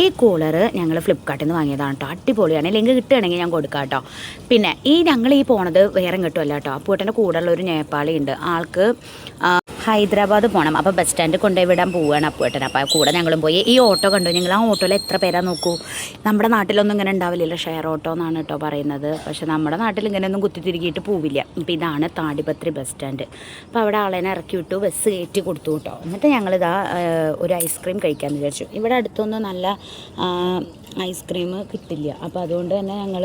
ഈ കൂളർ ഞങ്ങൾ ഫ്ലിപ്കാർട്ടിൽ നിന്ന് വാങ്ങിയതാണ് കേട്ടോ. അടിപൊളിയാണ്. ലിങ്ക് കിട്ടുകയാണെങ്കിൽ ഞാൻ കൊടുക്കാം കേട്ടോ. പിന്നെ ഞങ്ങൾ പോണത് വേറെ കിട്ടുമല്ല കേട്ടോ. അപ്പൂട്ടൻ്റെ കൂടെയുള്ള ഒരു നേപ്പാളി ഉണ്ട്. ആൾക്ക് ഹൈദരാബാദ് പോകണം. അപ്പോൾ ബസ് സ്റ്റാൻഡിൽ കൊണ്ടുപോയി വിടാൻ പോവുകയാണ് അപ്പൂട്ടൻ. അപ്പോൾ കൂടെ ഞങ്ങളും പോയി. ഈ ഓട്ടോ കണ്ടു ഞങ്ങൾ. ആ ഓട്ടോയിൽ എത്ര പേരാ നോക്കൂ. നമ്മുടെ നാട്ടിലൊന്നും ഇങ്ങനെ ഉണ്ടാവില്ലല്ലോ, ഷെയർ ഓട്ടോ എന്നാണ് കേട്ടോ പറയുന്നത്. പക്ഷേ നമ്മുടെ നാട്ടിൽ ഇങ്ങനെയൊന്നും കുത്തിത്തിരിക്കിയിട്ട് പോവില്ല. അപ്പോൾ ഇതാണ് താടിപത്രി ബസ് സ്റ്റാൻഡ്. അപ്പോൾ അവിടെ ആളേനെ ഇറക്കി വിട്ടു, ബസ് കയറ്റി കൊടുത്തു കേട്ടോ. എന്നിട്ട് ഞങ്ങളിതാ ഒരു ഐസ്ക്രീം കഴിക്കാമെന്ന് വിചാരിച്ചു. ഇവിടെ അടുത്തൊന്നും നല്ല ഐസ്ക്രീം കിട്ടില്ല. അപ്പോൾ അതുകൊണ്ട് തന്നെ ഞങ്ങൾ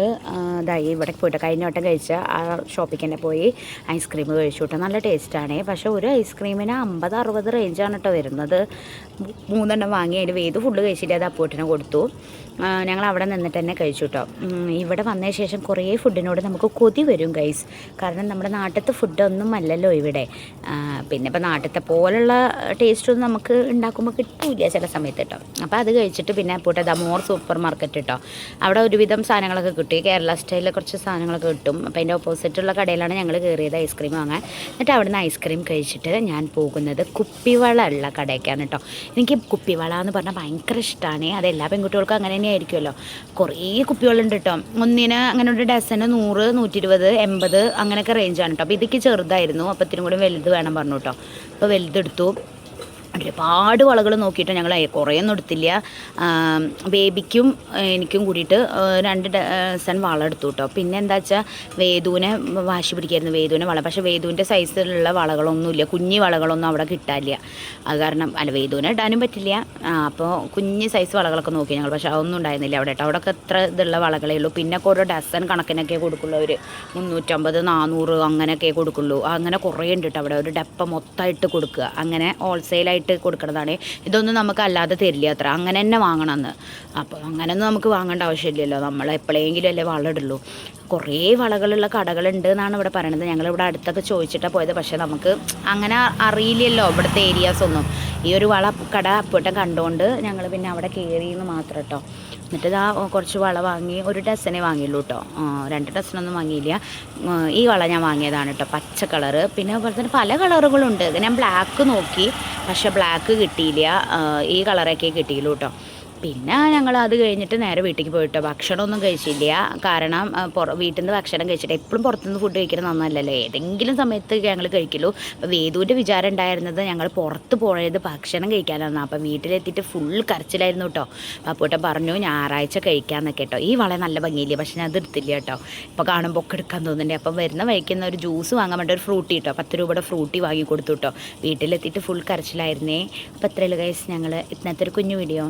ഇവിടെ പോയിട്ട് കഴിഞ്ഞ വട്ടം കഴിച്ച ആ ഷോപ്പിൽ തന്നെ പോയി ഐസ്ക്രീം കഴിച്ചു കേട്ടോ. നല്ല ടേസ്റ്റാണ്. പക്ഷേ ഒരു ഐസ്ക്രീമിന് 50-60 റേഞ്ചാണ് കേട്ടോ വരുന്നത്. 3 വാങ്ങി. അതിൽ വേത് ഫുള്ള് കഴിച്ചിട്ട് അത് അപ്പോട്ടിന് കൊടുത്തു. ഞങ്ങൾ അവിടെ നിന്നിട്ട് തന്നെ കഴിച്ചു കേട്ടോ. ഇവിടെ വന്നതിന് ശേഷം കുറേ ഫുഡിനോട് നമുക്ക് കൊതി വരും ഗൈസ്. കാരണം നമ്മുടെ നാട്ടിലത്തെ ഫുഡൊന്നും അല്ലല്ലോ ഇവിടെ. പിന്നെ ഇപ്പോൾ നാട്ടിലത്തെ പോലുള്ള ടേസ്റ്റൊന്നും നമുക്ക് ഉണ്ടാക്കുമ്പോൾ കിട്ടില്ല ചില സമയത്ത് കേട്ടോ. അപ്പോൾ അത് കഴിച്ചിട്ട് പിന്നെ പോട്ടെ മോർ സൂപ്പർ മാർക്കറ്റ് കേട്ടോ. അവിടെ ഒരുവിധം സാധനങ്ങളൊക്കെ കിട്ടി. കേരള സ്റ്റൈലിൽ കുറച്ച് സാധനങ്ങളൊക്കെ കിട്ടും. അപ്പോൾ അതിൻ്റെ ഓപ്പോസിറ്റുള്ള കടയിലാണ് ഞങ്ങൾ കയറിയത് ഐസ്ക്രീം വാങ്ങാൻ. എന്നിട്ട് അവിടെ നിന്ന് ഐസ്ക്രീം കഴിച്ചിട്ട് ഞാൻ പോകുന്നത് കുപ്പിവള ഉള്ള കടയ്ക്കാണ് കേട്ടോ. എനിക്ക് കുപ്പിവള എന്ന് പറഞ്ഞാൽ ഭയങ്കര ഇഷ്ടമാണ്. അത് എല്ലാ പെൺകുട്ടികൾക്കും അങ്ങനെ തന്നെ ആയിരിക്കുമല്ലോ. കുറേ കുപ്പികളുണ്ട് കേട്ടോ. ഒന്നിന് അങ്ങനെ ഒരു ഡസന് 100, 120, 80 അങ്ങനെയൊക്കെ റേഞ്ചാണ് കേട്ടോ. അപ്പോൾ ഇതൊക്കെ ചെറുതായിരുന്നു. അപ്പോൾ ഇത്തിരി കൂടി വലുത് വേണം പറഞ്ഞു കേട്ടോ. അപ്പോൾ വലുതെടുത്തു. ഒരുപാട് വളകൾ നോക്കിയിട്ട് ഞങ്ങൾ കുറേയൊന്നും എടുത്തില്ല. ബേബിക്കും എനിക്കും കൂടിയിട്ട് 2 ഡസൻ വള എടുത്തു കേട്ടോ. പിന്നെ എന്താ വെച്ചാൽ വേദുവിനെ വാശി പിടിക്കായിരുന്നു, വേദുവിനെ വള. പക്ഷേ വേദുവിൻ്റെ സൈസിലുള്ള വളകളൊന്നുമില്ല, കുഞ്ഞി വളകളൊന്നും അവിടെ കിട്ടാനില്ല. അത് കാരണം വേദുവിനെ ഇടാനും പറ്റില്ല. അപ്പോൾ കുഞ്ഞ് സൈസ് വളകളൊക്കെ നോക്കി ഞങ്ങൾ. പക്ഷേ അതൊന്നും ഉണ്ടായിരുന്നില്ല അവിടെ കേട്ടോ. അവിടെയൊക്കെ എത്ര ഇതുള്ള വളകളേ ഉള്ളൂ. പിന്നെ ഓരോ ഡസൻ കണക്കിനൊക്കെ കൊടുക്കുള്ളൂ. അവർ 350, 400 അങ്ങനെയൊക്കെ കൊടുക്കുള്ളൂ. അങ്ങനെ കുറേ ഉണ്ട് കേട്ടോ അവിടെ. ഒരു ഡപ്പ മൊത്തമായിട്ട് കൊടുക്കുക, അങ്ങനെ ഹോൾസെയിലായിട്ട് കൊടുക്കുന്നതാണ്. ഇതൊന്നും നമുക്ക് അല്ലാതെ തരില്ല അത്ര. അങ്ങനെ തന്നെ വാങ്ങണമെന്ന്. അപ്പോൾ അങ്ങനെയൊന്നും നമുക്ക് വാങ്ങേണ്ട ആവശ്യമില്ലല്ലോ. നമ്മൾ എപ്പോഴെങ്കിലും അല്ലേ വള ഇടുള്ളൂ. കുറേ വളകളുള്ള കടകളുണ്ട് എന്നാണ് ഇവിടെ പറയണത്. ഞങ്ങളിവിടെ അടുത്തൊക്കെ ചോദിച്ചിട്ടാണ് പോയത്. പക്ഷേ നമുക്ക് അങ്ങനെ അറിയില്ലല്ലോ ഇവിടുത്തെ ഏരിയാസ് ഒന്നും. ഈ ഒരു വള കട അപ്പോട്ടും കണ്ടുകൊണ്ട് ഞങ്ങൾ പിന്നെ അവിടെ കയറിയെന്ന് മാത്രം കേട്ടോ. എന്നിട്ട് ഇതാ കുറച്ച് വള വാങ്ങി. 1 ഡസനെ വാങ്ങിയുള്ളൂ കേട്ടോ. 2 ഡസനൊന്നും വാങ്ങിയില്ല. ഈ വള ഞാൻ വാങ്ങിയതാണ് കേട്ടോ, പച്ച കളറ്. പിന്നെ അതുപോലെ തന്നെ പല കളറുകളുണ്ട്. ഞാൻ ബ്ലാക്ക് നോക്കി, പക്ഷേ ബ്ലാക്ക് കിട്ടിയില്ല. ഈ കളറൊക്കെ കിട്ടിയുള്ളൂ കേട്ടോ. പിന്നെ ഞങ്ങൾ അത് കഴിഞ്ഞിട്ട് നേരെ വീട്ടിലേക്ക് പോയിട്ടോ. ഭക്ഷണമൊന്നും കഴിച്ചില്ല. കാരണം വീട്ടിൽ നിന്ന് ഭക്ഷണം കഴിച്ചിട്ട് എപ്പോഴും പുറത്തുനിന്ന് ഫുഡ് കഴിക്കുന്നത് നന്നല്ലല്ലോ. ഏതെങ്കിലും സമയത്ത് ഞങ്ങൾ കഴിക്കുള്ളൂ. അപ്പോൾ വേദുവിൻ്റെ വിചാരം ഉണ്ടായിരുന്നത് ഞങ്ങൾ പുറത്ത് പോയത് ഭക്ഷണം കഴിക്കാനാണ്. അപ്പോൾ വീട്ടിലെത്തിയിട്ട് ഫുൾ കരച്ചിലായിരുന്നു കേട്ടോ. അപ്പോട്ടെ പറഞ്ഞു ഞായറാഴ്ച കഴിക്കാമെന്നൊക്കെ കേട്ടോ. ഈ വള നല്ല ഭംഗിയില്ല, പക്ഷെ ഞാൻ അത് എടുത്തില്ല കേട്ടോ. ഇപ്പോൾ കാണുമ്പോൾ ഒക്കെ എടുക്കാൻ തോന്നുന്നുണ്ട്. അപ്പം വരുന്ന വഴിക്കുന്ന ഒരു ജ്യൂസ് വാങ്ങാൻ വേണ്ടി ഒരു ഫ്രൂട്ടി കേട്ടോ, 10 രൂപയുടെ ഫ്രൂട്ടി വാങ്ങി കൊടുത്തു കേട്ടോ. വീട്ടിലെത്തിയിട്ട് ഫുൾ കരച്ചിലായിരുന്നേ. അപ്പോൾ അത്രയല്ല ഗൈസ് ഞങ്ങൾ ഇന്നത്തെ ഒരു കുഞ്ഞു വീഡിയോ.